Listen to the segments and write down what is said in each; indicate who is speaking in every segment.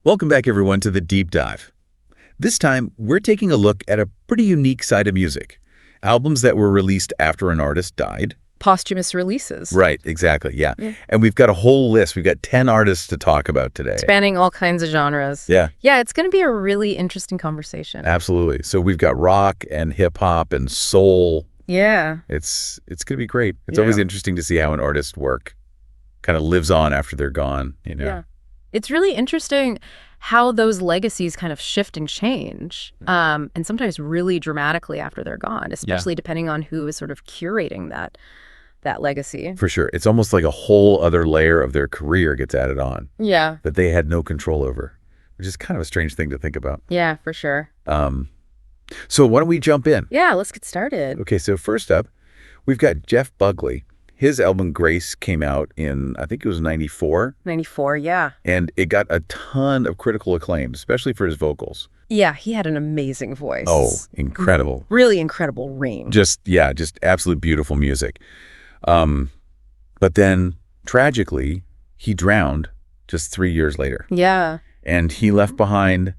Speaker 1: Welcome back, everyone, to The Deep Dive. This time, we're taking a look at a pretty unique side of music. Albums that were released after an artist died.
Speaker 2: Posthumous releases.
Speaker 1: Right, exactly, yeah. And we've got a whole list. We've got 10 artists to talk about today.
Speaker 2: Spanning all kinds of genres.
Speaker 1: Yeah.
Speaker 2: Yeah, it's going to be a really interesting conversation.
Speaker 1: Absolutely. So we've got rock and hip-hop and soul.
Speaker 2: Yeah.
Speaker 1: It's going to be great. It's always interesting to see how an artist's work kind of lives on after they're gone, you know?
Speaker 2: Yeah. It's really interesting how those legacies kind of shift and change, and sometimes really dramatically after they're gone, especially depending on who is sort of curating that legacy.
Speaker 1: For sure. It's almost like a whole other layer of their career gets added on.
Speaker 2: Yeah.
Speaker 1: That they had no control over, which is kind of a strange thing to think about.
Speaker 2: Yeah, for sure.
Speaker 1: So why don't we jump in?
Speaker 2: Yeah, let's get started.
Speaker 1: Okay, so first up, we've got Jeff Buckley. His album Grace came out in, I think it was 94.
Speaker 2: 94, yeah.
Speaker 1: And it got a ton of critical acclaim, especially for his vocals.
Speaker 2: Yeah, he had an amazing voice.
Speaker 1: Oh, incredible.
Speaker 2: Really incredible range.
Speaker 1: Just absolute beautiful music. But then, tragically, he drowned just 3 years later.
Speaker 2: Yeah.
Speaker 1: And he left behind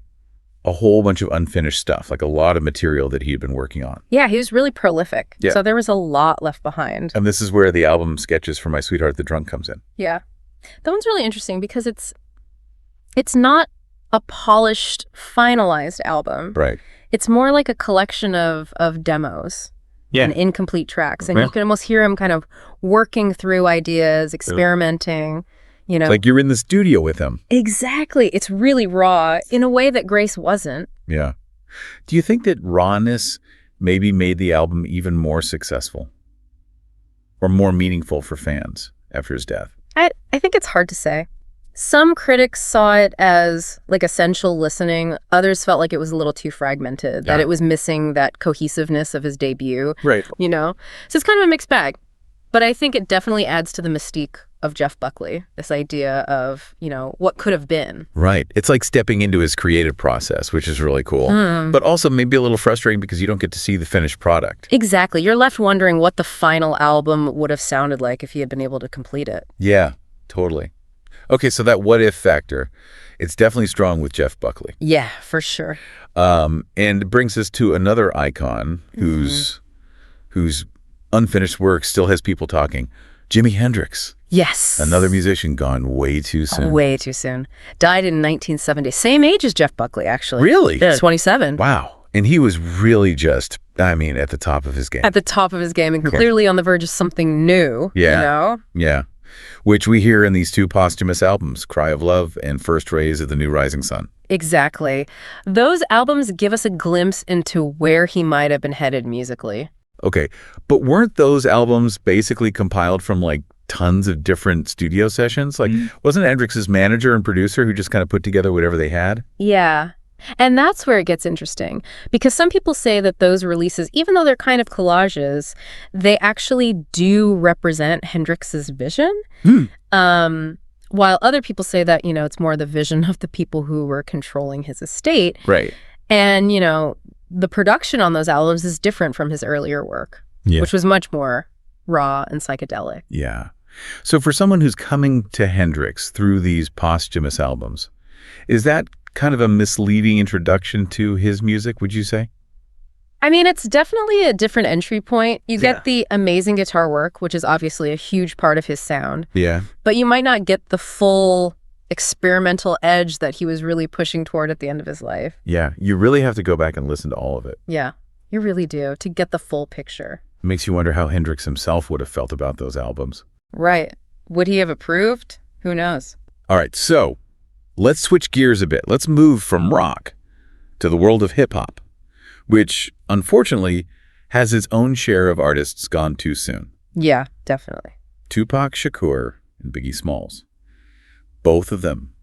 Speaker 1: a whole bunch of unfinished stuff, like a lot of material that he had been working on.
Speaker 2: Yeah, he was really prolific.
Speaker 1: Yeah.
Speaker 2: So there was a lot left behind.
Speaker 1: And this is where the album Sketches for My Sweetheart the Drunk comes in.
Speaker 2: Yeah. That one's really interesting because it's not a polished, finalized album.
Speaker 1: Right.
Speaker 2: It's more like a collection of demos and incomplete tracks. And you can almost hear him kind of working through ideas, experimenting, you know.
Speaker 1: It's like you're in the studio with him.
Speaker 2: Exactly. It's really raw in a way that Grace wasn't.
Speaker 1: Yeah. Do you think that rawness maybe made the album even more successful or more meaningful for fans after his death?
Speaker 2: I think it's hard to say. Some critics saw it as like essential listening. Others felt like it was a little too fragmented, that it was missing that cohesiveness of his debut.
Speaker 1: Right.
Speaker 2: You know? So it's kind of a mixed bag. But I think it definitely adds to the mystique of Jeff Buckley, this idea of, you know, what could have been.
Speaker 1: Right. It's like stepping into his creative process, which is really cool. But also maybe a little frustrating because you don't get to see the finished product.
Speaker 2: Exactly. You're left wondering what the final album would have sounded like if he had been able to complete it.
Speaker 1: Yeah, totally. Okay, so that what-if factor, it's definitely strong with Jeff Buckley.
Speaker 2: Yeah, for sure.
Speaker 1: And it brings us to another icon whose unfinished work still has people talking. Jimi Hendrix.
Speaker 2: Yes.
Speaker 1: Another musician gone way too soon.
Speaker 2: Way too soon. Died in 1970. Same age as Jeff Buckley, actually.
Speaker 1: Really?
Speaker 2: Yeah, 27.
Speaker 1: Wow. And he was really just, at the top of his game.
Speaker 2: At the top of his game and clearly on the verge of something new.
Speaker 1: Yeah.
Speaker 2: You know?
Speaker 1: Yeah. Which we hear in these two posthumous albums, Cry of Love and First Rays of the New Rising Sun.
Speaker 2: Exactly. Those albums give us a glimpse into where he might have been headed musically.
Speaker 1: Okay, but weren't those albums basically compiled from like tons of different studio sessions? Like, wasn't Hendrix's manager and producer who just kind of put together whatever they had?
Speaker 2: Yeah. And that's where it gets interesting, because some people say that those releases, even though they're kind of collages, they actually do represent Hendrix's vision. While other people say that, you know, it's more the vision of the people who were controlling his estate.
Speaker 1: Right.
Speaker 2: And, you know, the production on those albums is different from his earlier work, which was much more raw and psychedelic.
Speaker 1: Yeah. So for someone who's coming to Hendrix through these posthumous albums, is that kind of a misleading introduction to his music, would you say?
Speaker 2: I mean, it's definitely a different entry point. You get the amazing guitar work, which is obviously a huge part of his sound.
Speaker 1: Yeah.
Speaker 2: But you might not get the full experimental edge that he was really pushing toward at the end of his life.
Speaker 1: Yeah. You really have to go back and listen to all of it.
Speaker 2: Yeah, you really do, to get the full picture.
Speaker 1: It makes you wonder how Hendrix himself would have felt about those albums.
Speaker 2: Right. Would he have approved? Who knows?
Speaker 1: All right, so let's switch gears a bit. Let's move from rock to the world of hip-hop, which, unfortunately, has its own share of artists gone too soon.
Speaker 2: Yeah, definitely.
Speaker 1: Tupac Shakur and Biggie Smalls. Both of them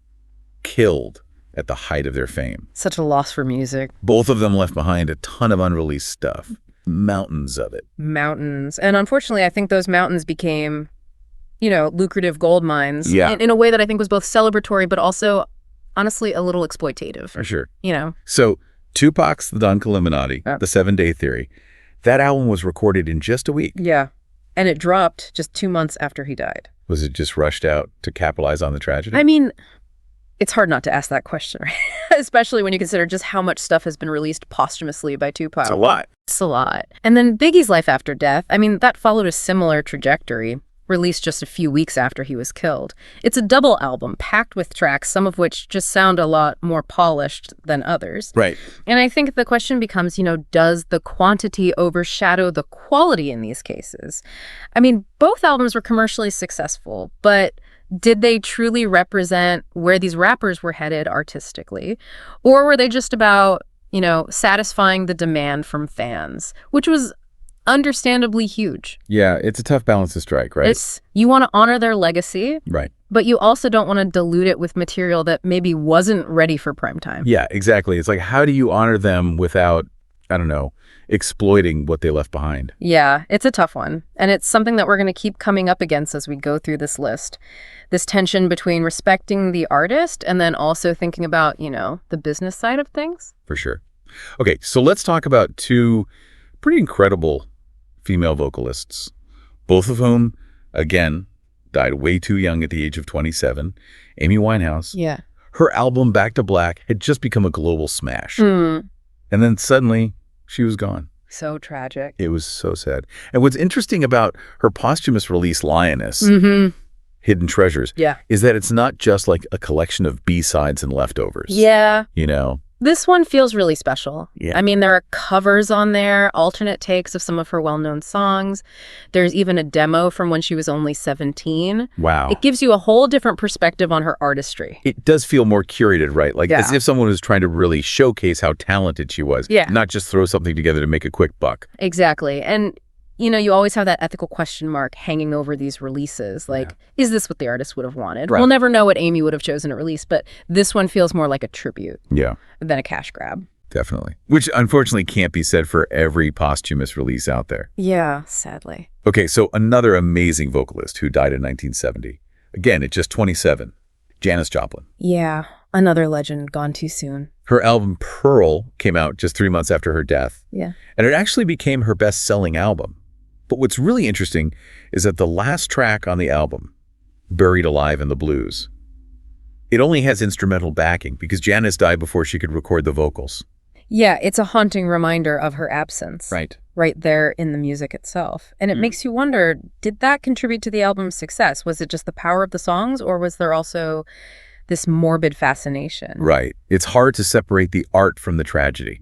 Speaker 1: killed at the height of their fame.
Speaker 2: Such a loss for music.
Speaker 1: Both of them left behind a ton of unreleased stuff. Mountains of it.
Speaker 2: Mountains. And unfortunately, I think those mountains became, you know, lucrative gold mines.
Speaker 1: Yeah.
Speaker 2: In a way that I think was both celebratory, but also, honestly, a little exploitative.
Speaker 1: For sure.
Speaker 2: You know?
Speaker 1: So Tupac's The Dunk Illuminati, The 7 Day Theory, that album was recorded in just a week.
Speaker 2: Yeah. And it dropped just 2 months after he died.
Speaker 1: Was it just rushed out to capitalize on the tragedy?
Speaker 2: I mean, It's hard not to ask that question, right? Especially when you consider just how much stuff has been released posthumously by Tupac.
Speaker 1: It's a lot.
Speaker 2: It's a lot. And then Biggie's life after death, I mean, that followed a similar trajectory, released just a few weeks after he was killed. It's a double album, packed with tracks, some of which just sound a lot more polished than others.
Speaker 1: Right.
Speaker 2: And I think the question becomes, does the quantity overshadow the quality in these cases? I mean, both albums were commercially successful, but did they truly represent where these rappers were headed artistically? Or were they just about, satisfying the demand from fans, which was understandably huge?
Speaker 1: Yeah, it's a tough balance to strike, right?
Speaker 2: You want to honor their legacy,
Speaker 1: right,
Speaker 2: but you also don't want to dilute it with material that maybe wasn't ready for prime time.
Speaker 1: Yeah, exactly. It's like, how do you honor them without, I don't know, exploiting what they left behind?
Speaker 2: Yeah, it's a tough one. And it's something that we're going to keep coming up against as we go through this list. This tension between respecting the artist and then also thinking about, the business side of things.
Speaker 1: For sure. Okay, so let's talk about two pretty incredible female vocalists, both of whom, again, died way too young at the age of 27. Amy Winehouse.
Speaker 2: Yeah.
Speaker 1: Her album, Back to Black, had just become a global smash. And then suddenly, she was gone.
Speaker 2: So tragic.
Speaker 1: It was so sad. And what's interesting about her posthumous release, Lioness, Hidden Treasures, is that it's not just like a collection of B-sides and leftovers.
Speaker 2: Yeah.
Speaker 1: This
Speaker 2: one feels really special.
Speaker 1: Yeah.
Speaker 2: I mean, there are covers on there, alternate takes of some of her well-known songs. There's even a demo from when she was only 17.
Speaker 1: Wow.
Speaker 2: It gives you a whole different perspective on her artistry.
Speaker 1: It does feel more curated, right? Like as if someone was trying to really showcase how talented she was.
Speaker 2: Yeah.
Speaker 1: Not just throw something together to make a quick buck.
Speaker 2: Exactly. And you always have that ethical question mark hanging over these releases. Like, is this what the artist would have wanted?
Speaker 1: Right.
Speaker 2: We'll never know what Amy would have chosen to release, but this one feels more like a tribute than a cash grab.
Speaker 1: Definitely. Which unfortunately can't be said for every posthumous release out there.
Speaker 2: Yeah, sadly.
Speaker 1: Okay, so another amazing vocalist who died in 1970. Again, at just 27, Janis Joplin.
Speaker 2: Yeah, another legend gone too soon.
Speaker 1: Her album Pearl came out just 3 months after her death.
Speaker 2: Yeah.
Speaker 1: And it actually became her best-selling album. But what's really interesting is that the last track on the album, Buried Alive in the Blues, it only has instrumental backing because Janis died before she could record the vocals.
Speaker 2: Yeah, it's a haunting reminder of her absence.
Speaker 1: Right.
Speaker 2: Right there in the music itself. And it makes you wonder, did that contribute to the album's success? Was it just the power of the songs, or was there also this morbid fascination?
Speaker 1: Right. It's hard to separate the art from the tragedy.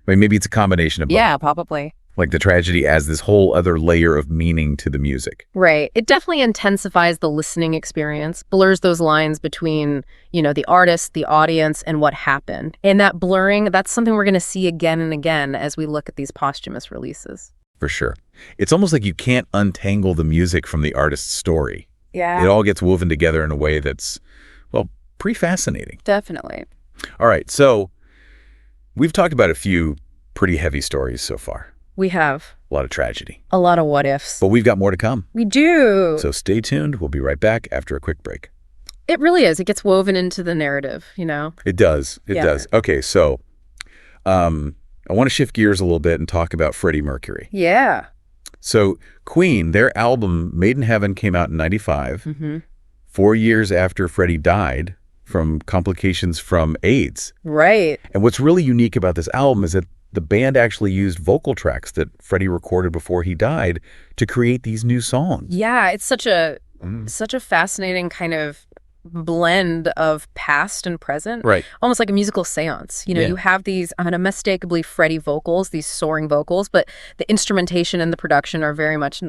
Speaker 1: I mean, maybe it's a combination of both.
Speaker 2: Yeah, probably.
Speaker 1: Like the tragedy adds this whole other layer of meaning to the music.
Speaker 2: Right. It definitely intensifies the listening experience, blurs those lines between, the artist, the audience, and what happened. And that blurring, that's something we're going to see again and again as we look at these posthumous releases.
Speaker 1: For sure. It's almost like you can't untangle the music from the artist's story.
Speaker 2: Yeah.
Speaker 1: It all gets woven together in a way that's, well, pretty fascinating.
Speaker 2: Definitely.
Speaker 1: All right. So we've talked about a few pretty heavy stories so far.
Speaker 2: We have.
Speaker 1: A lot of tragedy.
Speaker 2: A lot of what ifs.
Speaker 1: But we've got more to come.
Speaker 2: We do.
Speaker 1: So stay tuned. We'll be right back after a quick break.
Speaker 2: It really is. It gets woven into the narrative,
Speaker 1: It does. It does. Okay, so I want to shift gears a little bit and talk about Freddie Mercury.
Speaker 2: Yeah.
Speaker 1: So Queen, their album Made in Heaven came out in 95, 4 years after Freddie died from complications from AIDS.
Speaker 2: Right.
Speaker 1: And what's really unique about this album is that the band actually used vocal tracks that Freddie recorded before he died to create these new songs.
Speaker 2: Yeah, it's such a fascinating kind of blend of past and present.
Speaker 1: Right.
Speaker 2: Almost like a musical seance. You have these unmistakably Freddie vocals, these soaring vocals, but the instrumentation and the production are very much,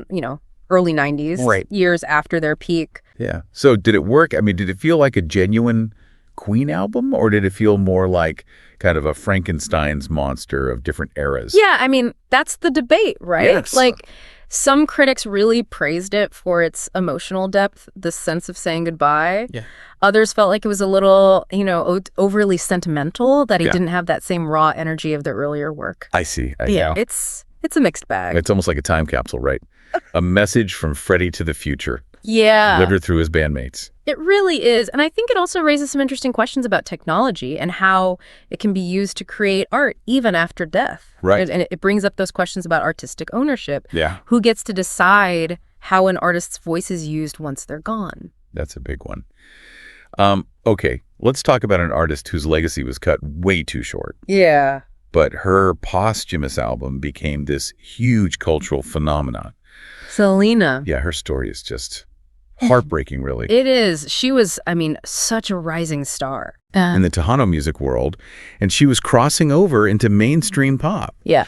Speaker 2: early 90s, years after their peak.
Speaker 1: Yeah. So did it work? I mean, did it feel like a genuine Queen album, or did it feel more like kind of a Frankenstein's monster of different eras?
Speaker 2: Yeah, I mean, that's the debate, right?
Speaker 1: Yes.
Speaker 2: Like, some critics really praised it for its emotional depth, the sense of saying goodbye.
Speaker 1: Yeah.
Speaker 2: Others felt like it was a little, overly sentimental, that he didn't have that same raw energy of the earlier work.
Speaker 1: I see.
Speaker 2: It's a mixed bag.
Speaker 1: It's almost like a time capsule, right? A message from Freddie to the future.
Speaker 2: Yeah.
Speaker 1: Delivered through his bandmates.
Speaker 2: It really is. And I think it also raises some interesting questions about technology and how it can be used to create art even after death.
Speaker 1: Right.
Speaker 2: And it brings up those questions about artistic ownership.
Speaker 1: Yeah.
Speaker 2: Who gets to decide how an artist's voice is used once they're gone?
Speaker 1: That's a big one. Okay. let's talk about an artist whose legacy was cut way too short.
Speaker 2: Yeah.
Speaker 1: But her posthumous album became this huge cultural phenomenon.
Speaker 2: Selena.
Speaker 1: Yeah, her story is just heartbreaking, really.
Speaker 2: It is. She was, I mean, such a rising star.
Speaker 1: In the Tejano music world, and she was crossing over into mainstream pop.
Speaker 2: Yeah.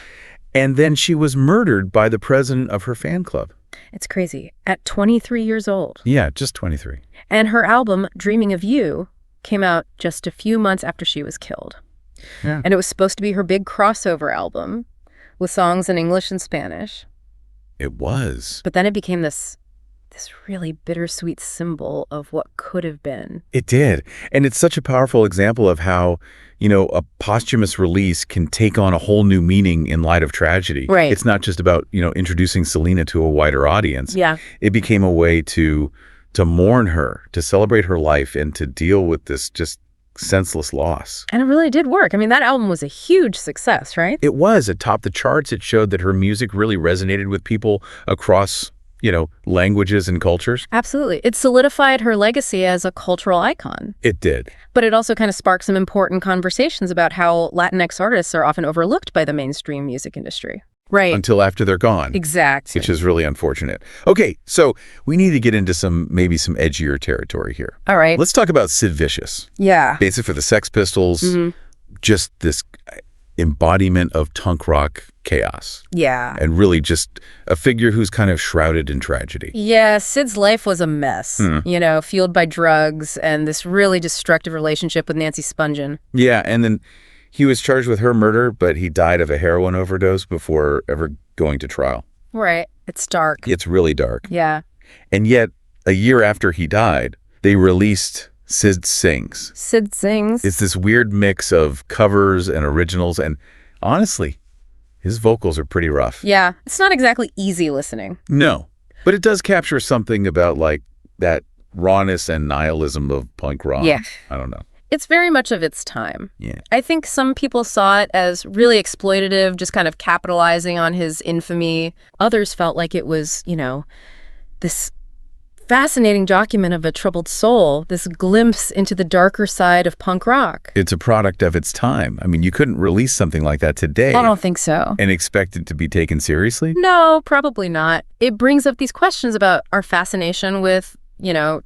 Speaker 1: And then she was murdered by the president of her fan club.
Speaker 2: It's crazy. At 23 years old.
Speaker 1: Yeah, just 23.
Speaker 2: And her album, Dreaming of You, came out just a few months after she was killed.
Speaker 1: Yeah.
Speaker 2: And it was supposed to be her big crossover album with songs in English and Spanish.
Speaker 1: It was.
Speaker 2: But then it became this really bittersweet symbol of what could have been.
Speaker 1: It did. And it's such a powerful example of how, a posthumous release can take on a whole new meaning in light of tragedy.
Speaker 2: Right.
Speaker 1: It's not just about, introducing Selena to a wider audience.
Speaker 2: Yeah.
Speaker 1: It became a way to mourn her, to celebrate her life, and to deal with this just senseless loss.
Speaker 2: And it really did work. I mean, that album was a huge success, right?
Speaker 1: It was. It topped the charts. It showed that her music really resonated with people across languages and cultures.
Speaker 2: Absolutely. It solidified her legacy as a cultural icon.
Speaker 1: It did.
Speaker 2: But it also kind of sparked some important conversations about how Latinx artists are often overlooked by the mainstream music industry. Right.
Speaker 1: Until after they're gone.
Speaker 2: Exactly.
Speaker 1: Which is really unfortunate. Okay, so we need to get into maybe some edgier territory here.
Speaker 2: All right.
Speaker 1: Let's talk about Sid Vicious.
Speaker 2: Yeah.
Speaker 1: Basic for the Sex Pistols, just this embodiment of punk rock chaos.
Speaker 2: Yeah.
Speaker 1: And really just a figure who's kind of shrouded in tragedy.
Speaker 2: Yeah, Sid's life was a mess, fueled by drugs and this really destructive relationship with Nancy Spungen.
Speaker 1: Yeah, and then he was charged with her murder, but he died of a heroin overdose before ever going to trial.
Speaker 2: Right. It's dark.
Speaker 1: It's really dark.
Speaker 2: Yeah.
Speaker 1: And yet, a year after he died, they released Sid Sings.
Speaker 2: Sid Sings.
Speaker 1: It's this weird mix of covers and originals, and honestly, his vocals are pretty rough.
Speaker 2: Yeah, it's not exactly easy listening.
Speaker 1: No, but it does capture something about, that rawness and nihilism of punk rock.
Speaker 2: Yeah.
Speaker 1: I don't know.
Speaker 2: It's very much of its time.
Speaker 1: Yeah.
Speaker 2: I think some people saw it as really exploitative, just kind of capitalizing on his infamy. Others felt like it was, this fascinating document of a troubled soul, this glimpse into the darker side of punk rock.
Speaker 1: It's a product of its time. I mean, you couldn't release something like that today.
Speaker 2: I don't think so.
Speaker 1: And expect it to be taken seriously?
Speaker 2: No, probably not. It brings up these questions about our fascination with,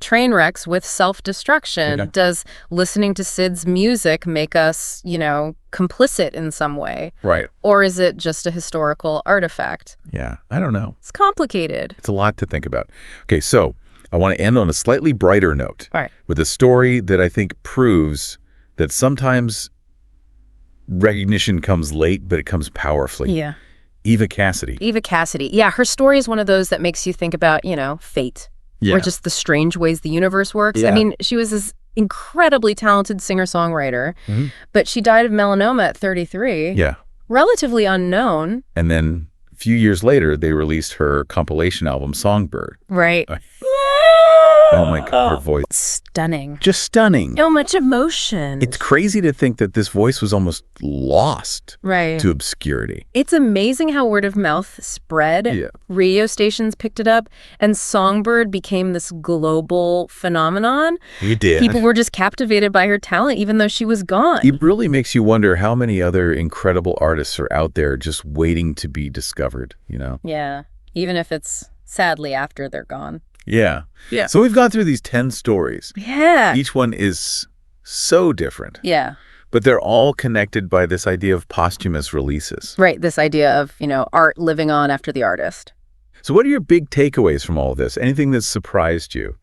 Speaker 2: train wrecks, with self-destruction.
Speaker 1: Okay.
Speaker 2: Does listening to Sid's music make us, complicit in some way?
Speaker 1: Right.
Speaker 2: Or is it just a historical artifact?
Speaker 1: Yeah, I don't know.
Speaker 2: It's complicated.
Speaker 1: It's a lot to think about. Okay, so I want to end on a slightly brighter note.
Speaker 2: All right.
Speaker 1: With a story that I think proves that sometimes recognition comes late, but it comes powerfully.
Speaker 2: Yeah.
Speaker 1: Eva Cassidy.
Speaker 2: Eva Cassidy. Yeah, her story is one of those that makes you think about, fate.
Speaker 1: Yeah.
Speaker 2: Or just the strange ways the universe works.
Speaker 1: Yeah.
Speaker 2: I mean, she was this incredibly talented singer-songwriter, but she died of melanoma at 33.
Speaker 1: Yeah.
Speaker 2: Relatively unknown.
Speaker 1: And then a few years later, they released her compilation album, Songbird.
Speaker 2: Right.
Speaker 1: Oh my God, her voice.
Speaker 2: Stunning.
Speaker 1: Just stunning.
Speaker 2: So much emotion.
Speaker 1: It's crazy to think that this voice was almost lost
Speaker 2: right.
Speaker 1: to obscurity.
Speaker 2: It's amazing how word of mouth spread.
Speaker 1: Yeah.
Speaker 2: Radio stations picked it up, and Songbird became this global phenomenon.
Speaker 1: It did.
Speaker 2: People were just captivated by her talent, even though she was gone.
Speaker 1: It really makes you wonder how many other incredible artists are out there just waiting to be discovered,
Speaker 2: Yeah, even if it's sadly after they're gone.
Speaker 1: Yeah.
Speaker 2: Yeah.
Speaker 1: So we've gone through these 10 stories.
Speaker 2: Yeah.
Speaker 1: Each one is so different.
Speaker 2: Yeah.
Speaker 1: But they're all connected by this idea of posthumous releases.
Speaker 2: Right. This idea of, art living on after the artist.
Speaker 1: So what are your big takeaways from all of this? Anything that surprised you?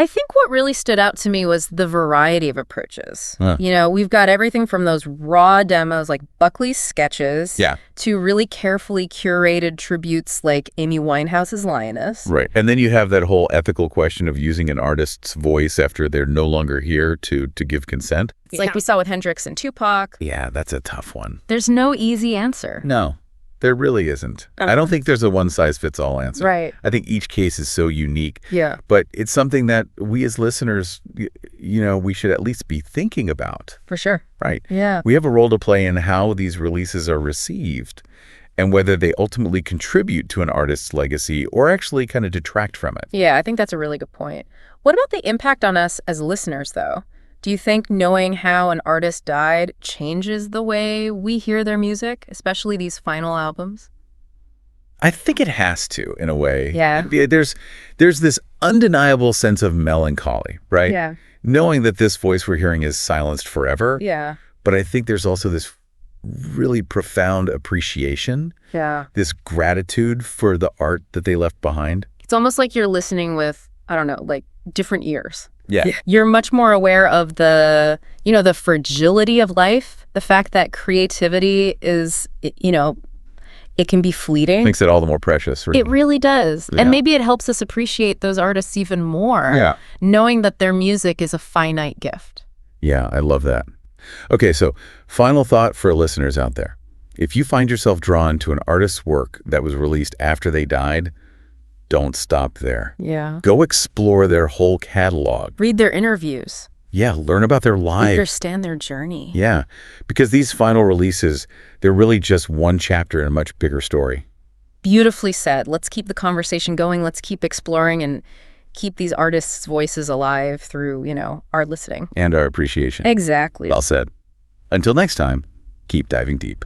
Speaker 2: I think what really stood out to me was the variety of approaches.
Speaker 1: Huh.
Speaker 2: We've got everything from those raw demos like Buckley's sketches to really carefully curated tributes like Amy Winehouse's Lioness.
Speaker 1: Right. And then you have that whole ethical question of using an artist's voice after they're no longer here to give consent.
Speaker 2: It's like we saw with Hendrix and Tupac.
Speaker 1: Yeah, that's a tough one.
Speaker 2: There's no easy answer.
Speaker 1: No, there really isn't. I don't think there's a one-size-fits-all answer.
Speaker 2: Right.
Speaker 1: I think each case is so unique.
Speaker 2: Yeah.
Speaker 1: But it's something that we as listeners, we should at least be thinking about.
Speaker 2: For sure.
Speaker 1: Right.
Speaker 2: Yeah.
Speaker 1: We have a role to play in how these releases are received and whether they ultimately contribute to an artist's legacy or actually kind of detract from it.
Speaker 2: Yeah, I think that's a really good point. What about the impact on us as listeners, though? Do you think knowing how an artist died changes the way we hear their music, especially these final albums?
Speaker 1: I think it has to, in a way.
Speaker 2: Yeah.
Speaker 1: There's this undeniable sense of melancholy, right?
Speaker 2: Yeah.
Speaker 1: Knowing that this voice we're hearing is silenced forever.
Speaker 2: Yeah.
Speaker 1: But I think there's also this really profound appreciation,
Speaker 2: Yeah.
Speaker 1: this gratitude for the art that they left behind.
Speaker 2: It's almost like you're listening with, I don't know, like different ears.
Speaker 1: Yeah.
Speaker 2: You're much more aware of the, the fragility of life, the fact that creativity is, it can be fleeting.
Speaker 1: Makes it all the more precious.
Speaker 2: It really does.
Speaker 1: Yeah.
Speaker 2: And maybe it helps us appreciate those artists even more,
Speaker 1: Yeah.
Speaker 2: knowing that their music is a finite gift.
Speaker 1: Yeah, I love that. Okay, so final thought for listeners out there. If you find yourself drawn to an artist's work that was released after they died, don't stop there.
Speaker 2: Yeah.
Speaker 1: Go explore their whole catalog.
Speaker 2: Read their interviews.
Speaker 1: Yeah, learn about their lives.
Speaker 2: Understand their journey.
Speaker 1: Yeah, because these final releases, they're really just one chapter in a much bigger story.
Speaker 2: Beautifully said. Let's keep the conversation going. Let's keep exploring and keep these artists' voices alive through, our listening.
Speaker 1: And our appreciation.
Speaker 2: Exactly.
Speaker 1: Well said. Until next time, keep diving deep.